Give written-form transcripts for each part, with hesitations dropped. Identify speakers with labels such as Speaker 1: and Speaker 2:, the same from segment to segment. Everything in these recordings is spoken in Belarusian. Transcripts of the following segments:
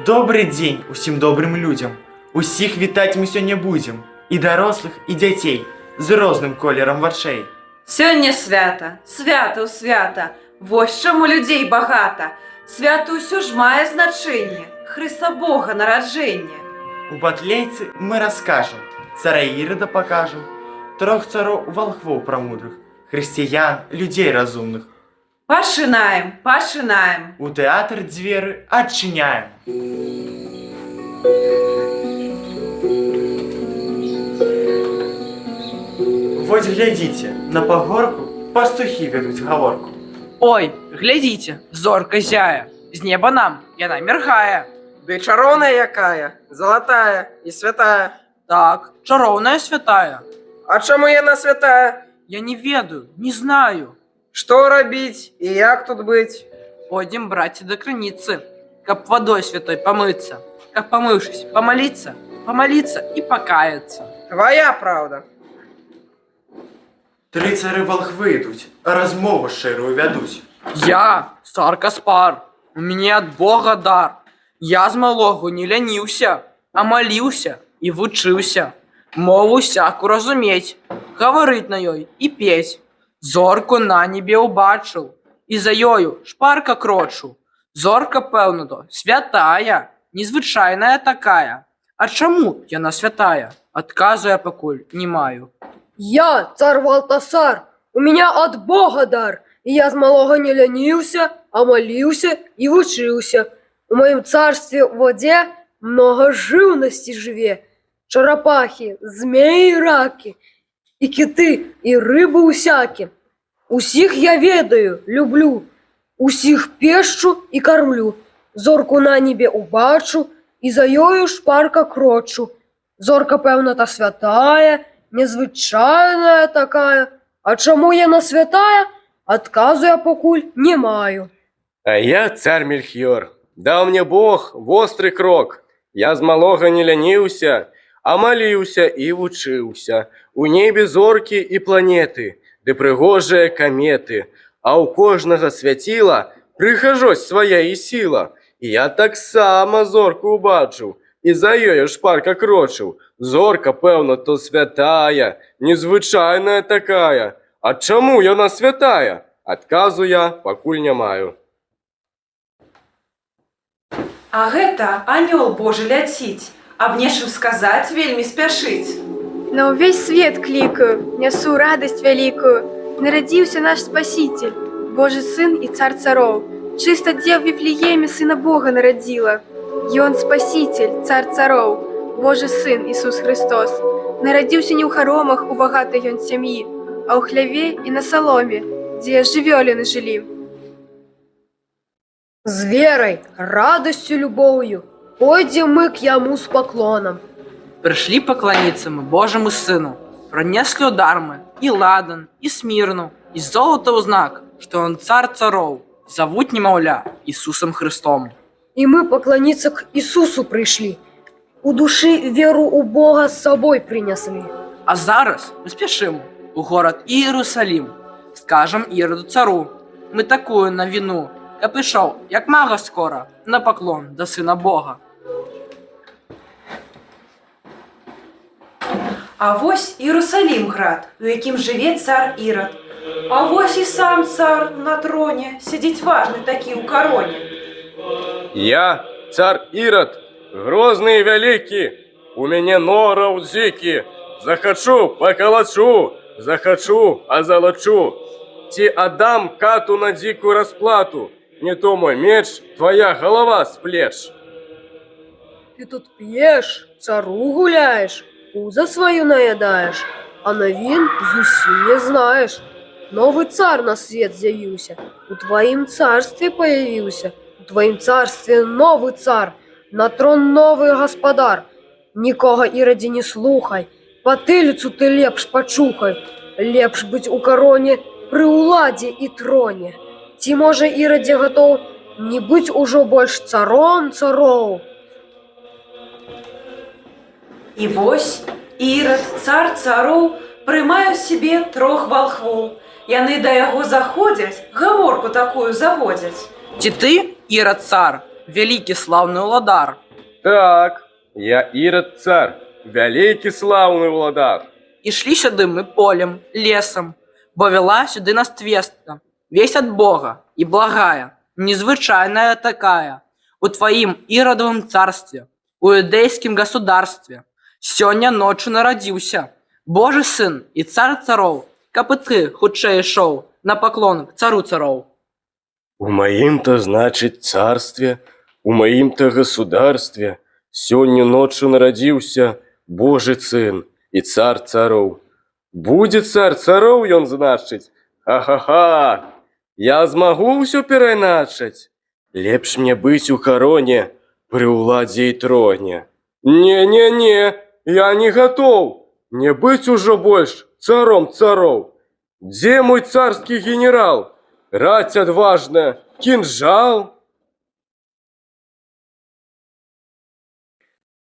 Speaker 1: Добрый дзень усім добрым людзям. Усіх вітаць мы сёння будзем. І дарослых, і дзяцей з розным колерам вачэй.
Speaker 2: Сёння свята, свята ў свята. Вось чаму людзей багата. Свята ўсё ж мае значэнне. Хрыста Бога нараджэнне.
Speaker 1: У батлейцы мы раскажам, цара Ірада пакажам, трох цароў валхвоў прамудрых, хрысціян, людзей разумных.
Speaker 2: Пачынаем, пачынаем.
Speaker 1: У тэатр дзверы адчыняем. Вось глядзіце, на пагорку пастухі вядуць гаворку.
Speaker 3: Ой, глядзіце, зорка зяе, з неба нам яна міргае.
Speaker 4: Ды чароўная якая, залатая і святая.
Speaker 3: Так, чароўная святая.
Speaker 4: А чаму яна святая?
Speaker 3: Я не ведаю, не знаю.
Speaker 4: Што рабіць і як тут быць?
Speaker 3: Пойдем, браце, до крыніцы, каб вадой святой помыться, каб помывшись, помолиться и покаяться.
Speaker 4: Твоя правда.
Speaker 1: Тры цары валхвы ідуць, а размову шчырую вядуць.
Speaker 3: Я, цар Каспар, у мяне ад Бога дар. Я з малогу не ляніўся, а маліўся і вучыўся. Мову всяку разумець, гаварыць на ёй і пець. Зорку на небе убачыў, і за ёю шпарка крочу. Зорка, пэўна, то святая, незвычайная такая. А чаму яна святая? Адказу я пакуль не маю.
Speaker 5: Я, цар Валтасар, у меня от Бога дар, и я с малого не ленился, а молился и учился. У моем царстве в воде много живности живе, черепахи, змеи и раки, и киты, и рыбы усяки. Усіх я ведаю, люблю, усіх пешчу и кормлю. Зорку на небе убачу, и за ёю шпарка крочу. Зорка, пэўна, та святая, незвычайная такая. А чаму яна святая, адказу я пакуль не маю.
Speaker 6: А я царь Мельхиор. Даў мне Бог востры крок. Я з малога не ляніўся, а маліўся і вучыўся. У небе зоркі і планеты, ды прыгожыя каметы. А ў кожнага свяціла прыгажосць свая і сіла. І я таксама зорку убачыў, і за ёю шпарка крочыў. Зорка, пэўна, то святая, незвычайная такая. А чаму яна святая? Адказу я пакуль не маю.
Speaker 2: А гэта анёл Божы ляціць, аб нечым сказаць вельмі спяшыць.
Speaker 7: На ўвесь свет клікаю, нясу радасць вялікую. Нарадзіўся наш Спаситель, Божы сын і цар цароў. Чыста дзеў в Віфлееме сына Бога нарадзіла. Ён Спаситель, цар цароў, Божы сын Ісус Христос. Нарадзіўся не ў харомах у багатай ён сям'і, а ў хляве і на саломе, дзе жывёліны жылі.
Speaker 5: С верой, радостью, любовью пойдем мы к яму с поклоном.
Speaker 3: Пришли поклониться мы Божьему Сыну, пронесли удар мы и ладан, и смирну, и золото у знак, что он царь царов, зовут немовля Иисусом Христом.
Speaker 5: И мы поклониться к Иисусу пришли, у души веру у Бога с собой принесли.
Speaker 3: А зараз мы спешим у город Иерусалим, скажем Ироду цару, мы такую новину, я пришел, як мага скоро, на поклон до Сына Бога.
Speaker 2: А вось Іерусалім град, у якім жыве цар Ірад. А вось і сам цар на троне, сядзіць важны такі ў кароне.
Speaker 6: Я, цар Ірад, грозны і вялікі, у мяне нора ў зікі. Захачу, пакалачу, захачу, азалачу. Ці аддам кату на дзікую расплату, не то мой меч, твоя голова с плеч.
Speaker 5: Ты тут пьешь, цару гуляешь, пузо свою наядаешь, а новин зусім не знаешь. Новый царь на свет з'явіўся, у твоим царстве появился, у твоим царстве новый царь, на трон новый господар. Нікога, Іраде, не слухай, патыліцу ты лепш пачухай, лепш быць у кароне пры ўладзе і троне. Ці можа, Іраде, гатоў не быць ужо больш царом цароў?
Speaker 2: І вось Ірод, цар цароў, прымае ў сябе 3 валхвоў. Яны да яго заходзяць, гаворку такую заводзяць.
Speaker 3: Ці ты, Ірод цар, вялікі слаўны ўладар?
Speaker 6: Так, я Ирод царь, великий славный владар.
Speaker 3: Ішлі сюды мы полем, лесам, бо вела сюды нас твестка, весь ад Бога і благая, незвычайная такая, у тваім Іродовым царстве, у іўдэйскім государстве. Сёння ноччу нарадзіўся Божы сын і цар цароў, каб і ты хутчэй ішоў на паклон к цару цароў.
Speaker 6: У моим-то, значит, царстве, у моим-то государстве сёння ночью народился Божий сын и царь цароў. Будет царь цароў ён, значит, ха-ха-ха, я змагу ўсё перайначаць. Лепш мне быть у короне при уладзе и троне. Не-не-не, я не готов не быть уже больше царом цароў. Где мой царский генерал? Рать отважная, кинжал.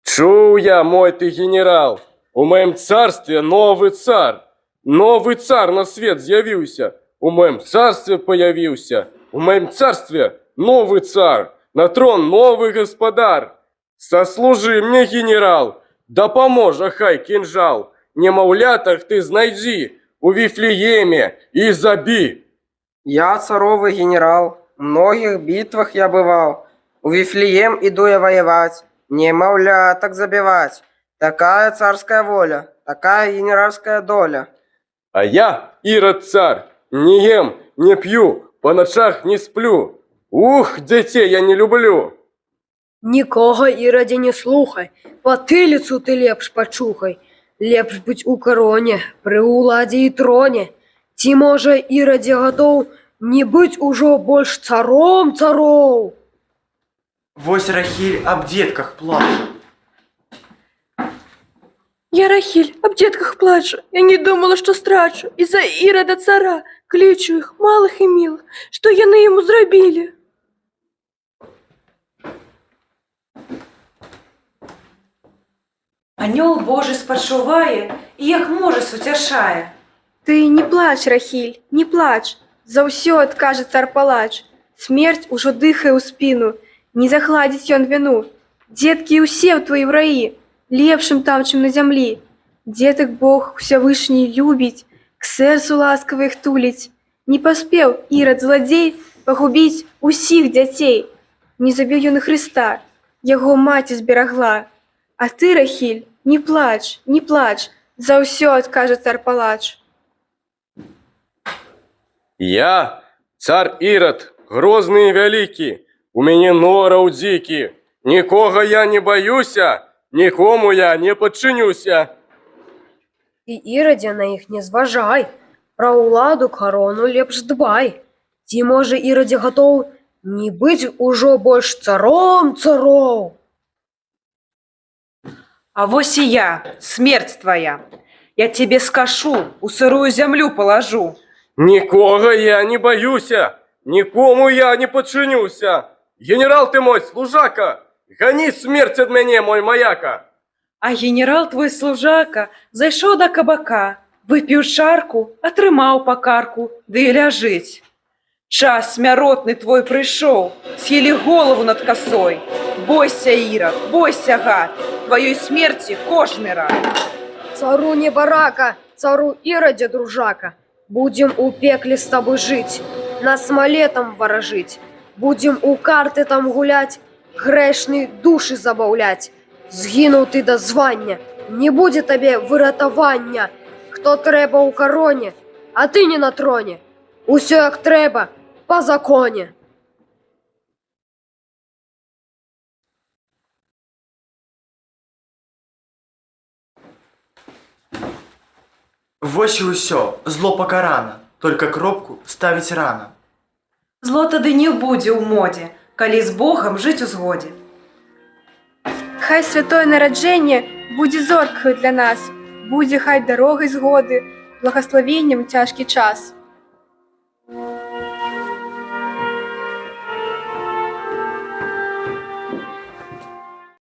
Speaker 6: Чуў я, мой ты генерал, у моем царстве новый царь на свет з'явіўся, у моем царстве появился, у моем царстве новый царь, на трон новый господар. Сослужи мне, генерал, да поможа хай кинжал, немаўлятах ты знайди у Вифлееме и заби.
Speaker 4: Я царовый генерал, в многих битвах я бывал. У Вифлеем иду я воевать, немовляток забивать. Такая царская воля, такая генеральская доля.
Speaker 6: А я, Ирод царь, не ем, не пью, по ночах не сплю. Ух, детей я не люблю.
Speaker 5: Нікога, Іраде, не слухай, патыліцу ты лепш пачухай. Лепш быць у кароне, пры уладзе і троне. Ці, можа, Ірадзе гатоў не быць ужо больш царом цароў?
Speaker 1: Вось Рахіль аб дзетках плача.
Speaker 7: Я, Рахиль, об детках плачу. Я не думала, что страчу. Из-за Ирода цара кличу их, малых и милых, что яны ему зрабілі.
Speaker 2: Анёл Божий спачувае і як можа суцяшае.
Speaker 7: Ты не плач, Рахиль, не плач. За ўсё адкажа цар-палач. Смерць ужо дыхае ў спіну, не захладзіць ён віну. Дзеткі ўсе ў твоі раі, лепшым там, чым на зямлі. Дзетак Бог Усявышні любіць, к сэрцу ласкава іх туліць. Не паспеў Ірад зладзей пагубіць усіх дзяцей. Не забіў ён і Хрыста, яго маці зберагла. А ты, Рахиль, не плач, не плач, за ўсё адкажа цар-палач.
Speaker 6: Я, царь Ирод, грозный и великий, у меня нораў дзікі. Нікога я не баюся, нікому я не подчинюся.
Speaker 5: І, Ірадзе, на іх не зважай, пра ўладу карону лепш дбай. Ці, можа, Ірадзе гатоў не быць ужо больш царом цароў?
Speaker 2: А вось і я, смерць твоя. Я тебе скашу, у сырую зямлю положу.
Speaker 6: Нікога я не баюся, нікому я не подчинюся. Генерал ты мой, служака, гони смерть ад мяне, мой маяка.
Speaker 2: А генерал твой служака зайшоў да кабака, выпіў чарку, атрымаў па карку, ды і ляжыць. Час смяротны твой прыйшоў, схілі голову над касой. Бойся, Ірод, бойся, гад, твоёй смерці кожны рад.
Speaker 5: Цару не барака, цару Ірадзе, дружака, будем у пекле з табой жыць, на смале там варажыць, будем у карты там гуляць, грэшны душы забаўляць. Згінуў ты да звання, не будзе табе выратавання. Хто трэба ў кароне, а ты не на троне. Усё як трэба, па законе.
Speaker 1: Вось і ўсё, зло пакарана, только кропку ставіць рана.
Speaker 2: Зло тады не будзе ў модзе, калі з Богам жыць у згодзе.
Speaker 7: Хай святое нараджэнне будзе зоркаю для нас, будзе хай дарогай згоды, благаславеннем цяжкі час.